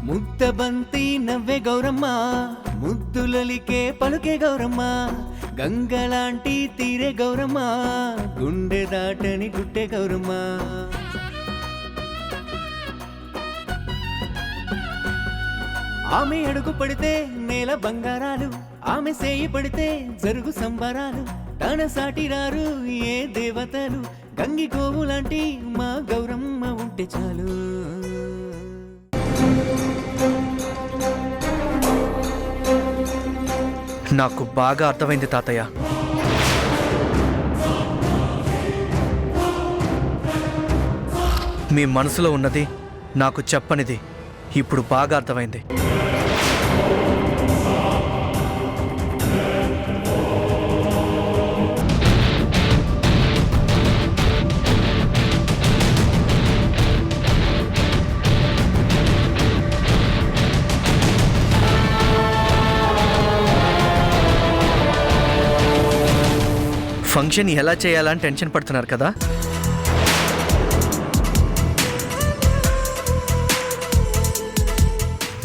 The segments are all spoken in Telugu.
ముద్దబంతి నవ్వే గౌరమ్మ, ముద్దులలికే పలుకే గౌరమ్మ, గంగలాంటి తీరే గౌరమ్మ, గుండె దాటని గుట్టే గౌరమ్మ. ఆమె అడుగు పడితే నేల బంగారాలు, ఆమె సేయి పడితే జరుగు సంబరాలు, తన సాటి రారు ఏ దేవతలు, గంగి గోవు లాంటి మా గౌరమ్మ ఉంటే చాలు. నాకు బాగా అర్థమైంది తాతయ్య. మీ మనసులో ఉన్నది నాకు చెప్పనిది ఇప్పుడు బాగా అర్థమైంది. ఫంక్షన్ ఎలా చేయాలని టెన్షన్ పడుతున్నారు కదా?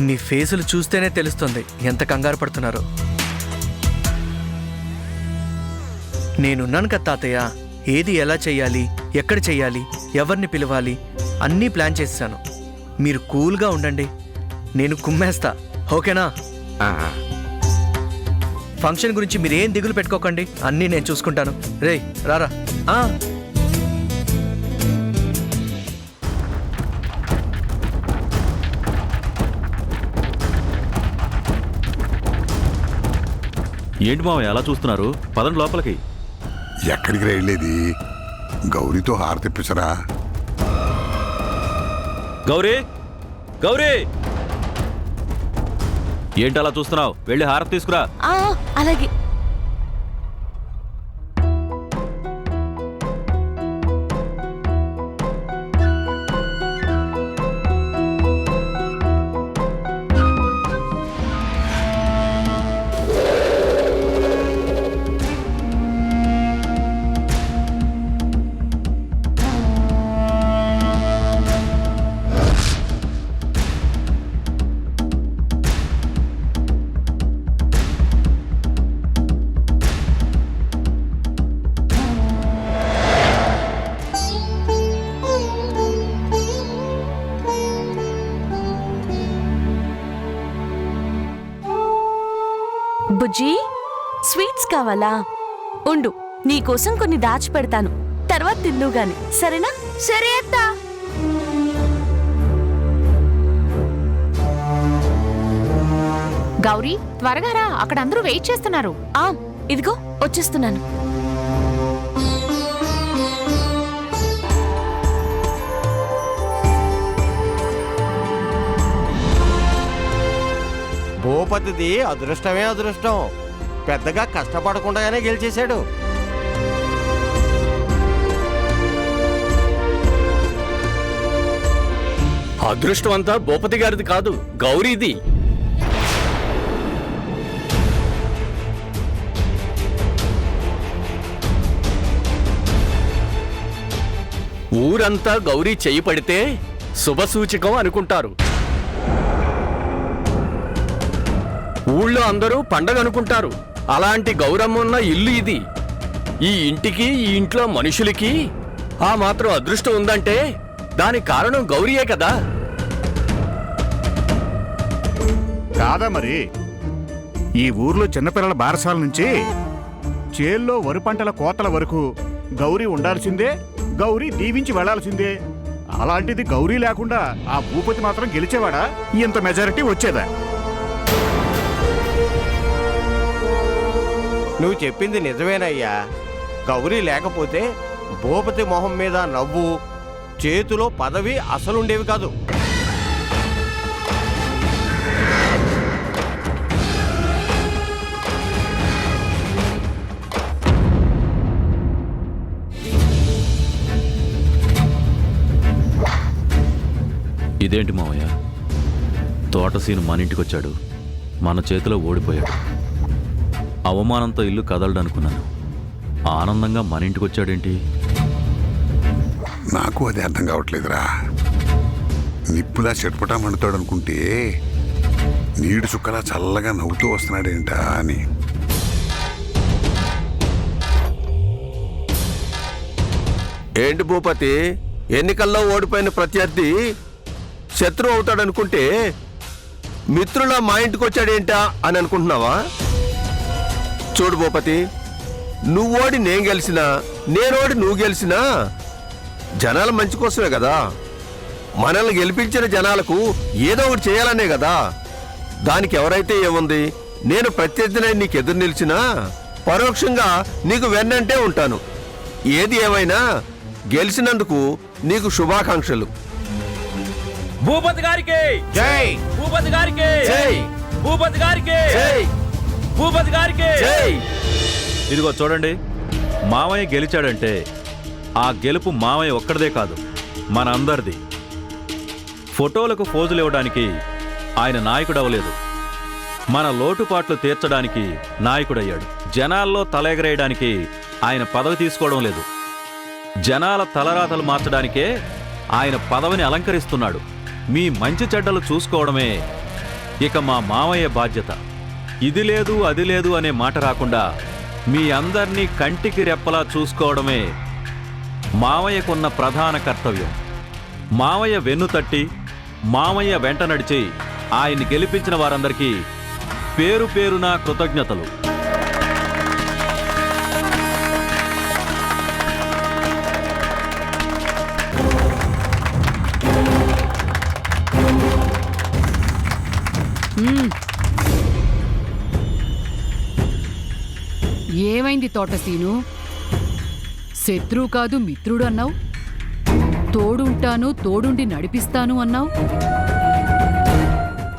మీ ఫేసులు చూస్తేనే తెలుస్తుంది ఎంత కంగారు పడుతున్నారో. నేనున్నాను కదా తాతయ్య. ఏది ఎలా చెయ్యాలి, ఎక్కడ చెయ్యాలి, ఎవరిని పిలవాలి అన్నీ ప్లాన్ చేశాను. మీరు కూల్గా ఉండండి, నేను కుమ్మేస్తా. ఓకేనా? ఫంక్షన్ గురించి మీరేం దిగులు పెట్టుకోకండి, అన్నీ నేను చూసుకుంటాను. రేయ్ రారా. ఏంటి మావయ్య అలా చూస్తున్నారు? పదండి లోపలికి. ఎక్కడికి వెళ్ళేది? గౌరీతో హారతి తెప్పించరా. గౌరీ, గౌరీ, ఏంటి అలా చూస్తున్నావు? వెళ్ళి హారతి తీసుకురా. అలాగే. బుజ్జి, స్వీట్స్ కావాలా? ఉండు, నీకోసం కొన్ని దాచి పెడతాను, తర్వాత తిందు గాని, సరేనా? సరే అత్తా. గౌరీ, త్వరగా రా, అక్కడ అందరూ వెయిట్ చేస్తున్నారు. ఇదిగో వచ్చేస్తున్నాను. భూపతిది అదృష్టమే అదృష్టం. పెద్దగా కష్టపడకుండానే గెలిచేశాడు. అదృష్టం అంతా భూపతి గారిది కాదు, గౌరీది. ఊరంతా గౌరీ చెయ్యి పడితే శుభసూచకం అనుకుంటారు. ఊళ్ళో అందరూ పండగ అనుకుంటారు. అలాంటి గౌరమ్మ ఉన్న ఇల్లు ఇది. ఈ ఇంటికి, ఈ ఇంట్లో మనుషులకి ఆ మాత్రం అదృష్టం ఉందంటే దానికి కారణం గౌరీయే కదా. కాదా మరి? ఈ ఊర్లో చిన్నపిల్లల బారసాల నుంచి చేల్లో వరి పంటల కోతల వరకు గౌరీ ఉండాల్సిందే, గౌరీ దీవించి వెళ్లాల్సిందే. అలాంటిది గౌరీ లేకుండా ఆ భూపతి మాత్రం గెలిచేవాడా? ఇంత మెజారిటీ వచ్చేదా? నువ్వు చెప్పింది నిజమేనయ్యా. గౌరీ లేకపోతే భూపతి మొహం మీద నవ్వు, చేతిలో పదవి అసలుండేవి కాదు. ఇదేంటి మావయ్య, తోటసీను మన ఇంటికొచ్చాడు, మన చేతిలో ఓడిపోయాడు. అవమానంతో ఇల్లు కదలడనుకున్నాను, ఆనందంగా మన ఇంటికి వచ్చాడేంటి? నాకు అది అర్థం కావట్లేదురా. నిప్పులా చెట్పటామంటాడు అనుకుంటే నీడు చుక్కలా చల్లగా నవ్వుతూ వస్తున్నాడేంటా అని. ఏంటి భూపతి, ఎన్నికల్లో ఓడిపోయిన ప్రత్యర్థి శత్రువు అవుతాడనుకుంటే మిత్రులా మా ఇంటికి వచ్చాడేంటా అని అనుకుంటున్నావా? చూడు భూపతి, నువ్వోడి నేను గెలిచినా నేనోడి నువ్వు గెలిచినా జనాల మంచి కోసమే కదా. మనల్ని గెలిపించిన జనాలకు ఏదో ఒకటి చేయాలనే కదా. దానికి ఎవరైతే ఏముంది, నేను ప్రత్యర్థినై నీకు ఎదురు నిలిచినా పరోక్షంగా నీకు వెన్నంటే ఉంటాను. ఏది ఏమైనా గెలిచినందుకు నీకు శుభాకాంక్షలు. భూపతి గారికి జై భూపతి గారికి జై భూపతి గారికి జై భూపతి గారికి జై. ఇదిగో చూడండి, మామయ్య గెలిచాడంటే ఆ గెలుపు మామయ్య ఒక్కడిదే కాదు, మన అందరిది. ఫోటోలకు పోజులు ఇవ్వడానికి ఆయన నాయకుడు అవ్వలేదు, మన లోటుపాట్లు తీర్చడానికి నాయకుడయ్యాడు. జనాల్లో తలెగరేయడానికి ఆయన పదవి తీసుకోవడం లేదు, జనాల తలరాతలు మార్చడానికే ఆయన పదవిని అలంకరిస్తున్నాడు. మీ మంచి చెడ్డలు చూసుకోవడమే ఇక మా మామయ్య బాధ్యత. ఇది లేదు అది లేదు అనే మాట రాకుండా మీ అందర్నీ కంటికి రెప్పలా చూసుకోవడమే మామయ్యకున్న ప్రధాన కర్తవ్యం. మామయ్య వెన్నుతట్టి మామయ్య వెంట నడిచి ఆయన్ని గెలిపించిన వారందరికీ పేరు పేరున కృతజ్ఞతలు. ఏమైంది తోటసీను? శత్రువు కాదు మిత్రుడు అన్నావు, తోడుంటాను తోడుండి నడిపిస్తాను అన్నావు.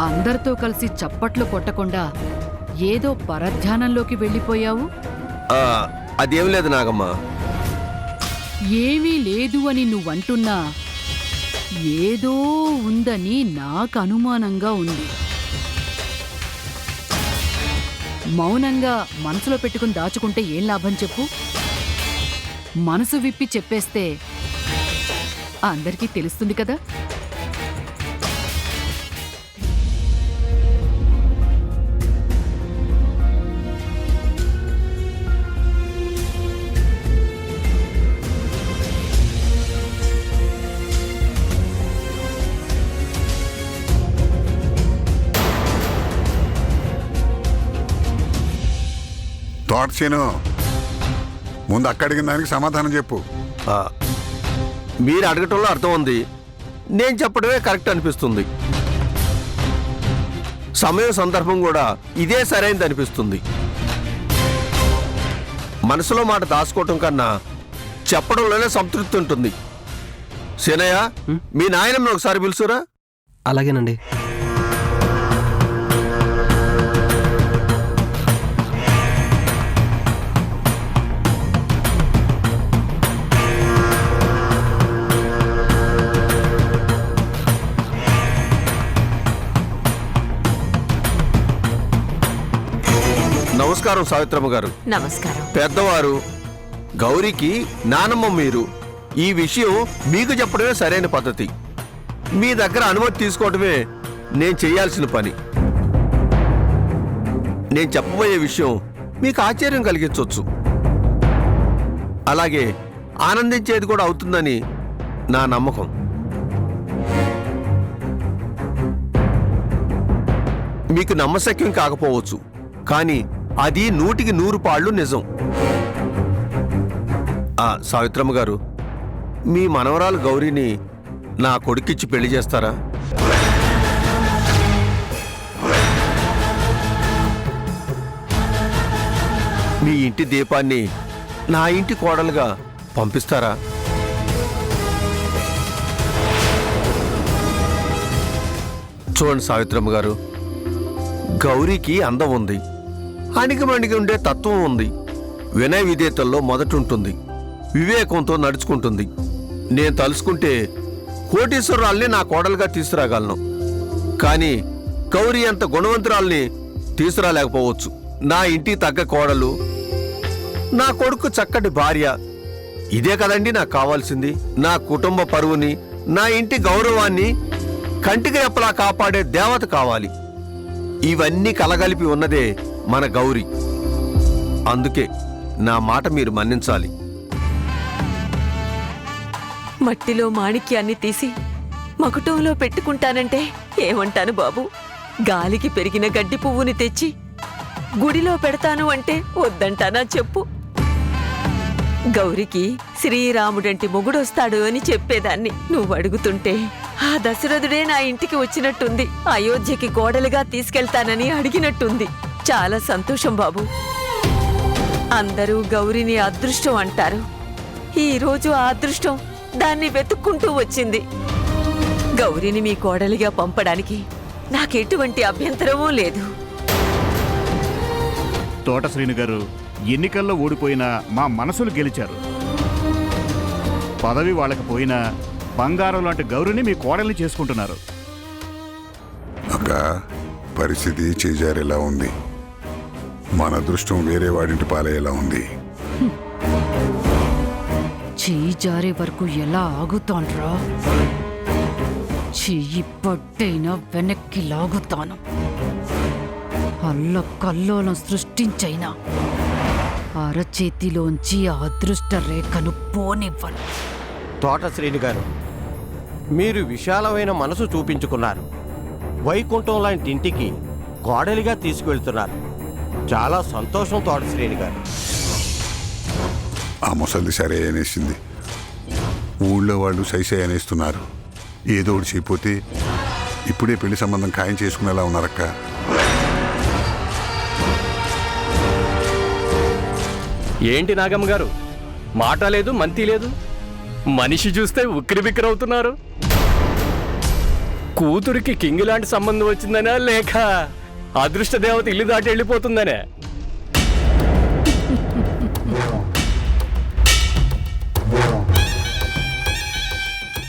అందరితో కలిసి చప్పట్లు కొట్టకుండా ఏదో పరధ్యానంలోకి వెళ్ళిపోయావు. అదేం లేదు నాగమ్మ. ఏమీ లేదు అని నువ్వంటున్నా ఏదో ఉందని నాకు అనుమానంగా ఉంది. మౌనంగా మనసులో పెట్టుకుని దాచుకుంటే ఏం లాభం చెప్పు? మనసు విప్పి చెప్పేస్తే అందరికీ తెలుస్తుంది కదా. తోటచేను, ముందు అక్కడిగిన దానికి సమాధానం చెప్పు. మీరు అడగటంలో అర్థం ఉంది, నేను చెప్పడమే కరెక్ట్ అనిపిస్తుంది. సమయం సందర్భం కూడా ఇదే సరైనది అనిపిస్తుంది. మనసులో మాట దాచుకోవటం కన్నా చెప్పడంలోనే సంతృప్తి ఉంటుంది. శనయ్య, మీ నాయనమ్మని ఒకసారి పిలుసురా. అలాగేనండి. నమస్కారం సావిత్రమ్మ గారు. నమస్కారం. పెద్దవారు, గౌరీకి నానమ్మ మీరు. ఈ విషయం మీకు చెప్పడమే సరైన పద్ధతి. మీ దగ్గర అనుమతి తీసుకోవడమే నేను చేయాల్సిన పని. నేను చెప్పబోయే విషయం మీకు ఆశ్చర్యం కలిగించవచ్చు, అలాగే ఆనందించేది కూడా అవుతుందని నా నమ్మకం. మీకు నమ్మశక్యం కాకపోవచ్చు, కానీ అది 100కి 100 పాళ్ళు నిజం. సావిత్రమ్మ గారు, మీ మనవరాలు గౌరీని నా కొడుకిచ్చి పెళ్లి చేస్తారా? మీ ఇంటి దీపాన్ని నా ఇంటి కోడలుగా పంపిస్తారా? చూడండి సావిత్రమ్మ గారు, గౌరీకి అందం ఉంది, అణిగిమణిగి ఉండే తత్వం ఉంది, వినయ విధేయతల్లో మొదటుంటుంది, వివేకంతో నడుచుకుంటుంది. నేను తలుసుకుంటే కోటీశ్వరాల్ని నా కోడలుగా తీసుకురాగలను, కానీ గౌరీ అంత గుణవంతురాల్ని తీసుకురాలేకపోవచ్చు. నా ఇంటికి తగ్గ కోడలు, నా కొడుకు చక్కటి భార్య, ఇదే కదండి నాకు కావాల్సింది. నా కుటుంబ పరువుని, నా ఇంటి గౌరవాన్ని కంటికి రెప్పలా కాపాడే దేవత కావాలి. ఇవన్నీ కలగలిపి ఉన్నదే మన గౌరీ. అందుకే నా మాట మీరు మన్నించాలి. మట్టిలో మాణిక్యాన్ని తీసి మకుటంలో పెట్టుకుంటానంటే ఏమంటాను బాబు? గాలికి పెరిగిన గడ్డి పువ్వుని తెచ్చి గుడిలో పెడతాను అంటే వద్దంటానా చెప్పు? గౌరికి శ్రీరాముడంటి మొగుడొస్తాడు అని చెప్పేదాన్ని. నువ్వు అడుగుతుంటే ఆ దశరథుడే నా ఇంటికి వచ్చినట్టుంది. అయోధ్యకి కోడలుగా తీసుకెళ్తానని అడిగినట్టుంది. చాలా సంతోషం బాబు. అందరూ గౌరిని అదృష్టం అంటారు. ఈరోజు ఆ అదృష్టం దాన్ని వెతుక్కుంటూ వచ్చింది. గౌరిని మీ కోడలిగా పంపడానికి నాకెటువంటి అభ్యంతరమూ లేదు. తోట శ్రీను గారు, ఎన్నికల్లో ఓడిపోయినా మా మనసులు గెలిచారు. పదవి వాళ్ళకి పోయినా బంగారం లాంటి గౌరిని మీ కోడల్ని చేసుకుంటున్నారు. అక్క, పరిస్థితి చేజారేలా ఉంది. మన అదృష్టం వేరే వాడింటి పాలయ్యేలా ఉంది. చెయ్యి జారే వరకు ఎలా ఆగుతాన్రా? చెయ్యి పట్టైనా వెనక్కి లాగుతాను. అల్ల కల్లోలం సృష్టించైనా అరచేతిలోంచి ఆ అదృష్ట రేఖను పోనివ్వను. తోట శ్రీను గారు, మీరు విశాలమైన మనసు చూపించుకున్నారు. వైకుంఠం లాంటి ఇంటికి కోడలిగా తీసుకువెళ్తున్నారు. చాలా సంతోషం తోట శ్రీను గారు. ఆ ముసలిది సరే అనేసింది. ఊళ్ళో వాళ్ళు సైసై అనేస్తున్నారు. ఏదో ఒకటి చేయకపోతే ఇప్పుడే పెళ్లి సంబంధం ఖాయం చేసుకునేలా ఉన్నారక్క. ఏంటి నాగమ్మ గారు, మాట లేదు మంతి లేదు. మనిషి చూస్తే ఉక్కిరిబిక్కిరవుతున్నారు. కూతురికి కింగ్ లాంటి సంబంధం వచ్చిందనా, లేక అదృష్ట దేవత ఇల్లు దాటి వెళ్ళిపోతుందనే?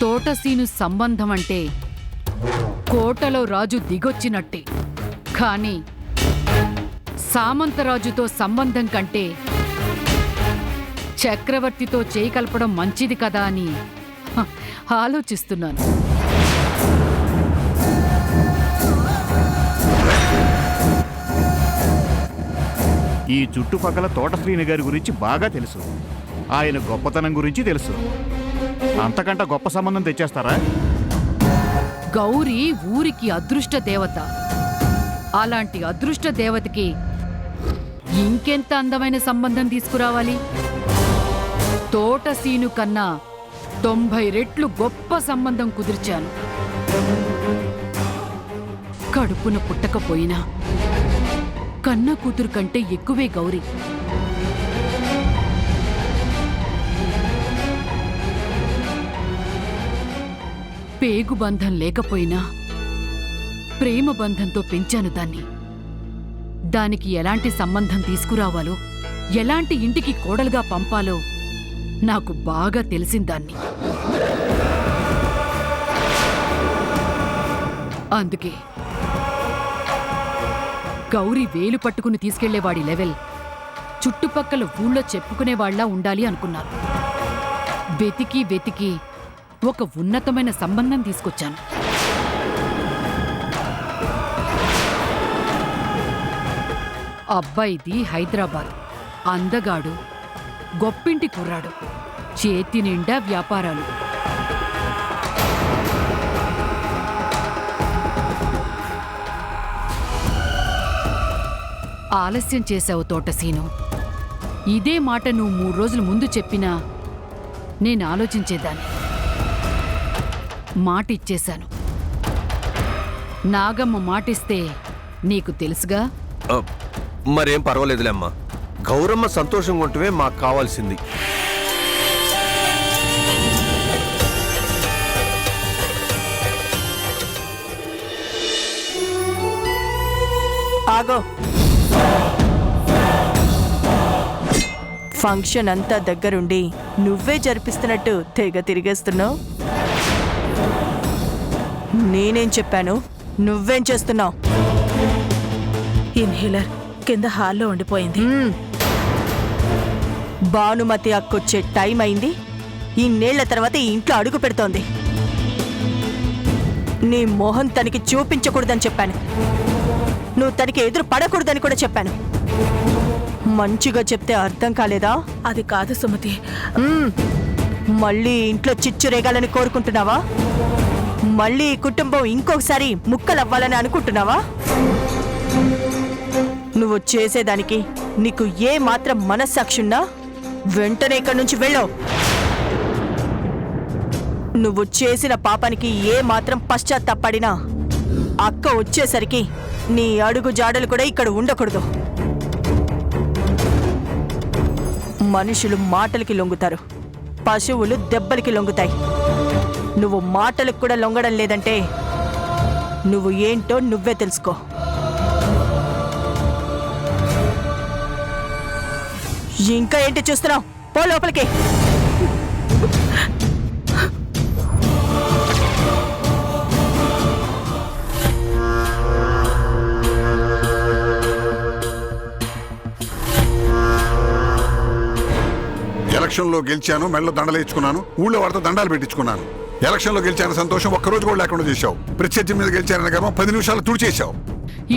తోటసీను సంబంధం అంటే కోటలో రాజు దిగొచ్చినట్టే. కానీ సామంతరాజుతో సంబంధం కంటే చక్రవర్తితో చేయి కలపడం మంచిది కదా అని ఆలోచిస్తున్నాను. ఈ చుట్టుపక్కల తోట శ్రీను గారి గురించి బాగా తెలుసు. ఆయన గొప్పతనం గురించి తెలుసు. అంతకంటే గొప్ప సంబంధం తెచ్చేస్తారా? గౌరీ ఊరికి అదృష్ట దేవత. అలాంటి అదృష్ట దేవతకి ఇంకెంత అందమైన సంబంధం తీసుకురావాలి? తోటసీను కన్నా 90 రెట్లు గొప్ప సంబంధం కుదిర్చాను. కడుపున పుట్టకపోయినా కన్న కూతురు కంటే ఎక్కువే గౌరీ. పేగు బంధం లేకపోయినా ప్రేమ బంధంతో పెంచాను దాన్ని. దానికి ఎలాంటి సంబంధం తీసుకురావాలో, ఎలాంటి ఇంటికి కోడలుగా పంపాలో నాకు బాగా తెలిసిందాన్ని. అందుకే గౌరీ వేలు పట్టుకుని తీసుకెళ్లేవాడి లెవెల్ చుట్టుపక్కల ఊళ్ళో చెప్పుకునేవాళ్లా ఉండాలి అనుకున్నాను. వెతికి వెతికి ఒక ఉన్నతమైన సంబంధం తీసుకొచ్చాను. అబ్బాయిది హైదరాబాద్. అందగాడు, గొప్పింటి కుర్రాడు, చేతి నిండా వ్యాపారాలు. ఆలస్యం చేశావు తోటసీను. ఇదే మాట నువ్వు 3 రోజుల ముందు చెప్పినా నేను ఆలోచించేదాన్ని. మాటిచ్చేశాను. నాగమ్మ మాటిస్తే నీకు తెలుసుగా. మరేం పర్వాలేదులే అమ్మా. గౌరమ్మ సంతోషంగా ఉంటమే మాకు కావాల్సింది. ఆగో. ఫంక్షన్ అంతా దగ్గరుండి నువ్వే జరిపిస్తున్నట్టు తెగ తిరిగేస్తున్నావు. నేనేం చెప్పాను, నువ్వేం చేస్తున్నావు? ఇన్హేలర్ కింద హాల్లో ఉండిపోయింది. భానుమతి అక్కొచ్చే టైం అయింది. ఇన్నేళ్ల తర్వాత ఈ ఇంట్లో అడుగు పెడుతోంది. నీ మొహం తనకి చూపించకూడదని చెప్పాను. నువ్వు తనకి ఎదురు పడకూడదని కూడా చెప్పాను. మంచిగా చెప్తే అర్థం కాలేదా? అది కాదు సుమతి. మళ్ళీ ఇంట్లో చిచ్చు రేగాలని కోరుకుంటున్నావా? మళ్ళీ ఈ కుటుంబం ఇంకొకసారి ముక్కలవ్వాలని అనుకుంటున్నావా? నువ్వు చేసేదానికి నీకు ఏ మాత్రం మనస్సాక్షున్నా వెంటనే ఇక్కడి నుంచి వెళ్ళావు. నువ్వు చేసిన పాపానికి ఏ మాత్రం పశ్చాత్తాపడినా అక్క వచ్చేసరికి నీ అడుగు జాడలు కూడా ఇక్కడ ఉండకూడదు. మనుషులు మాటలకి లొంగుతారు, పశువులు దెబ్బలకి లొంగుతాయి. నువ్వు మాటలకు కూడా లొంగడం లేదంటే నువ్వు ఏంటో నువ్వే తెలుసుకో. ఇంకా ఏంటి చూస్తున్నావు? పో లోపలికి. ఎలక్షన్లో గెలిచాను, మెడలో దండలు ఇచ్చుకున్నాను, ఊళ్ళో వాడితో దండాలు పెట్టించుకున్నాను. ఎలక్షన్లో గెలిచాను సంతోషం ఒక్కరోజు కూడా లేకుండా చేశావు. ప్రత్యర్థి మీద గెలిచానని గర్వం 10 నిమిషాలు తుడిచేశావు.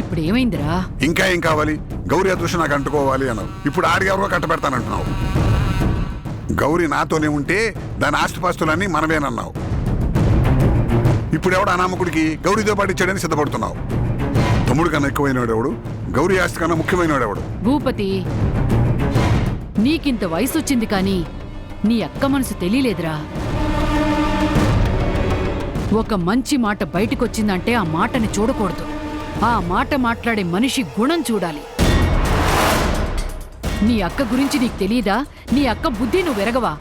ఇప్పుడు ఏమైందిరా? ఇంకా ఏం కావాలి? గౌరీ అదృష్టం నాకు అంటుకోవాలి అన్నావు. ఇప్పుడు ఆడికి ఎవరో కట్టబెడతానంటున్నావు. గౌరీ నాతోనే ఉంటే దాని ఆస్తిపాస్తులన్నీ మనమేనన్నావు. ఇప్పుడు ఎవడు అనామకుడికి గౌరీతో పాటు ఇచ్చాడని సిద్ధపడుతున్నావు. తమ్ముడు కన్నా ఎక్కువైనవాడెవడు? గౌరీ ఆస్తి కన్నా ముఖ్యమైనవాడెవడు? భూపతి, నీకింత వయసు వచ్చింది కానీ నీ అక్క మనసు తెలియలేదురా. ఒక మంచి మాట బయటకొచ్చిందంటే ఆ మాటని చూడకూడదు. ఆ మాట మాట్లాడే మనిషి గుణం చూడాలి. నీ అక్క గురించి నీకు తెలీదా? నీ అక్క బుద్ధి నువ్వు ఎరగవా?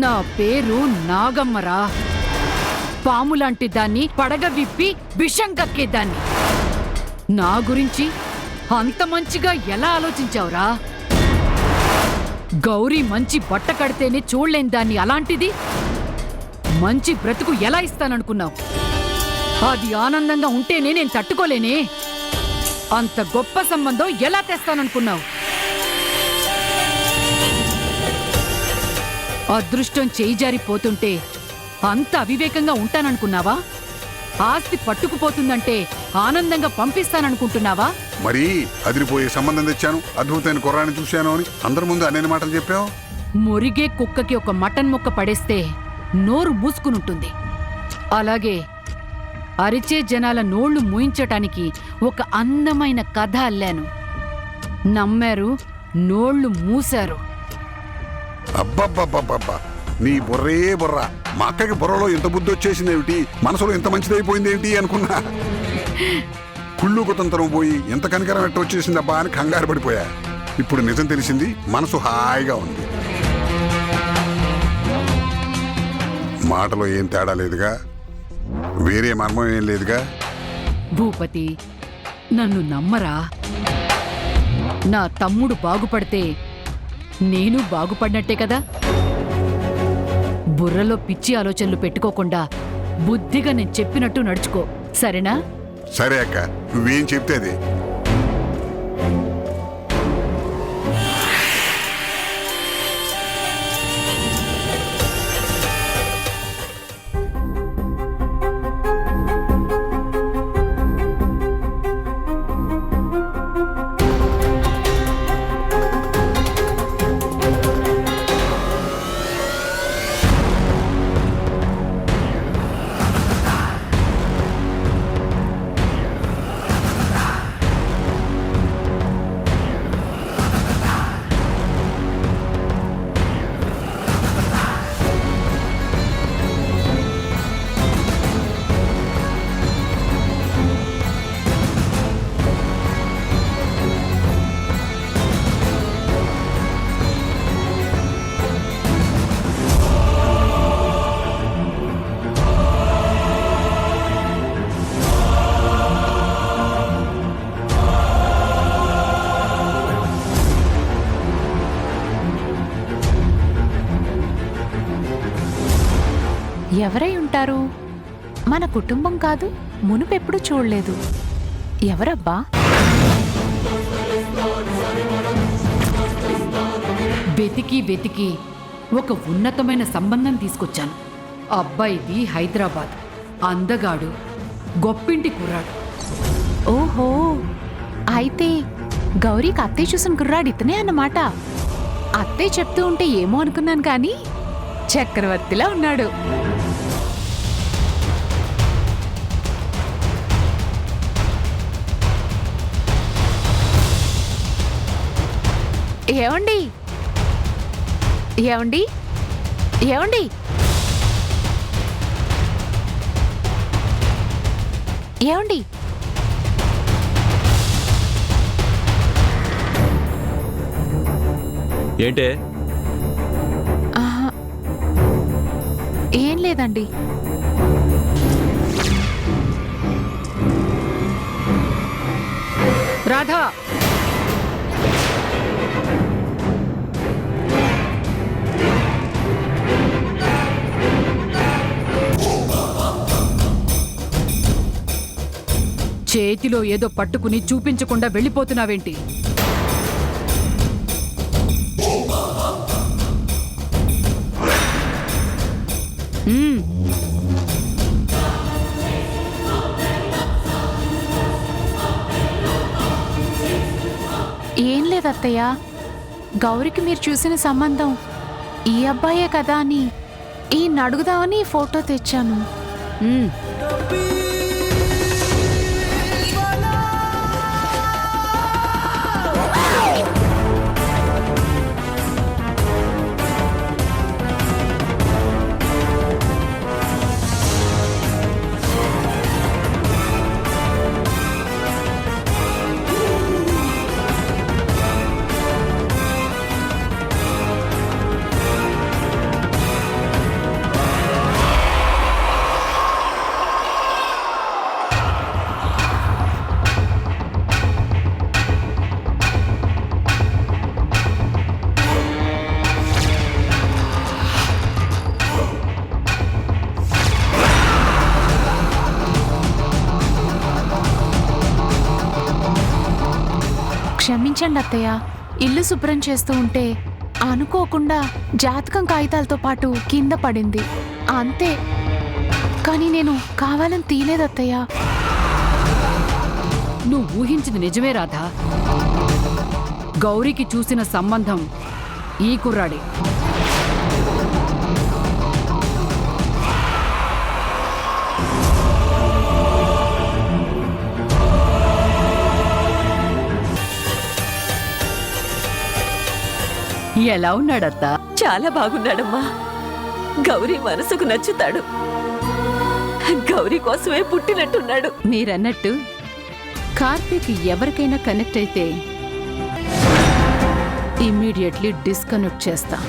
నా పేరు నాగమ్మరా. పాములాంటి దాన్ని పడగ విప్పి విషం కక్కేదాన్ని. నా గురించి అంత మంచిగా ఎలా ఆలోచించావురా? గౌరీ మంచి బట్ట కడితేనే చూడలేని దాన్ని అలాంటిది మంచి బ్రతుకు ఎలా ఇస్తాననుకున్నావు? అది ఆనందంగా ఉంటేనే నేను తట్టుకోలేనే. అంత గొప్ప సంబంధం ఎలా తెస్తాననుకున్నావు? అదృష్టం చేయి జారిపోతుంటే అంత అవివేకంగా ఉంటాననుకున్నావా? ఆస్తి పట్టుకుపోతుందంటే ఆనందంగా పంపిస్తాననుకుంటున్నావా? మరి అదిరిపోయే సంబంధం తెచ్చాను, అద్భుతమైన కుర్రాన్ని చూశాను అని అందరి ముందు అన్ని మాటలు చెప్పావు. మురిగే కుక్కకి ఒక మటన్ ముక్క పడేస్తే నోరు మూసుకునుంటుంది. అలాగే అరిచే జనాల నోళ్లు మూయించటానికి ఒక అందమైన కథ అల్లాను. నమ్మారు, నోళ్లు మూశారు. అబ్బబ్బబ్బబ్బబ్బా, నీ బుర్రే బుర్ర. మా అక్కకి బుర్రలో ఇంత బుద్ధి వచ్చేసిందేమిటి, మనసులో ఇంత మంచిదైపోయిందేమిటి అనుకున్నా. కుళ్ళు కుతంతరం పోయి ఎంత కనికరం ఎట్ట వచ్చేసిందబ్బా అని కంగారు పడిపోయా. ఇప్పుడు నిజం తెలిసింది, మనసు హాయిగా ఉంది. మాటలో ఏం తేడా లేదుగా, వేరే మర్మం ఏం లేదుగా. భూపతి, నన్ను నమ్మరా? నా తమ్ముడు బాగుపడితే నేను బాగుపడినట్టే కదా. బుర్రలో పిచ్చి ఆలోచనలు పెట్టుకోకుండా బుద్ధిగా నేను చెప్పినట్టు నడుచుకో, సరేనా? సరే అక్క, నువ్వేం చెప్తే అది. ఎవరై ఉంటారు? మన కుటుంబం కాదు, మునుపెప్పుడు చూడలేదు. ఎవరబ్బా? వెతికి వెతికి ఒక ఉన్నతమైన సంబంధం తీసుకొచ్చాను. అబ్బాయిది హైదరాబాద్, అందగాడు, గొప్పింటి కుర్రాడు. ఓహో, అయితే గౌరీకి అత్తయ్య చూసిన కుర్రాడు ఇతనే అన్నమాట. అత్తయ్య చెప్తూ ఉంటే ఏమో అనుకున్నాను కానీ చక్రవర్తిలా ఉన్నాడు. ఏమండి ఏమండి ఏమండి ఏమండి ఏంటే? ఆహా, ఏం లేదండి. రాధా, చేతిలో ఏదో పట్టుకుని చూపించకుండా వెళ్ళిపోతున్నావేంటి? ఏం లేదు అత్తయ్య, గౌరికి మీరు చూసిన సంబంధం ఈ అబ్బాయే కదా అని ఈ అడుగుదామని ఫోటో తెచ్చాను. క్షమించండి అత్తయ్య, ఇల్లు శుభ్రం చేస్తూ ఉంటే అనుకోకుండా జాతకం కాగితాలతో పాటు కింద పడింది అంతే. కానీ నేను కావాలని తీయలేదు అత్తయ్య. నువ్వు ఊహించింది నిజమే రాధా. గౌరీకి చూసిన సంబంధం ఈ కుర్రాడే. ఎలా ఉన్నాడత్తా? చాలా బాగున్నాడమ్మా. గౌరీ మనసుకు నచ్చుతాడు. గౌరీ కోసమే పుట్టినట్టున్నాడు. మీరన్నట్టు కార్తీక్ ఎవరికైనా కనెక్ట్ అయితే ఇమ్మీడియట్లీ డిస్కనెక్ట్ చేస్తా.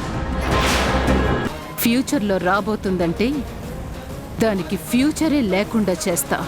ఫ్యూచర్లో రాబోతుందంటే దానికి ఫ్యూచరే లేకుండా చేస్తా.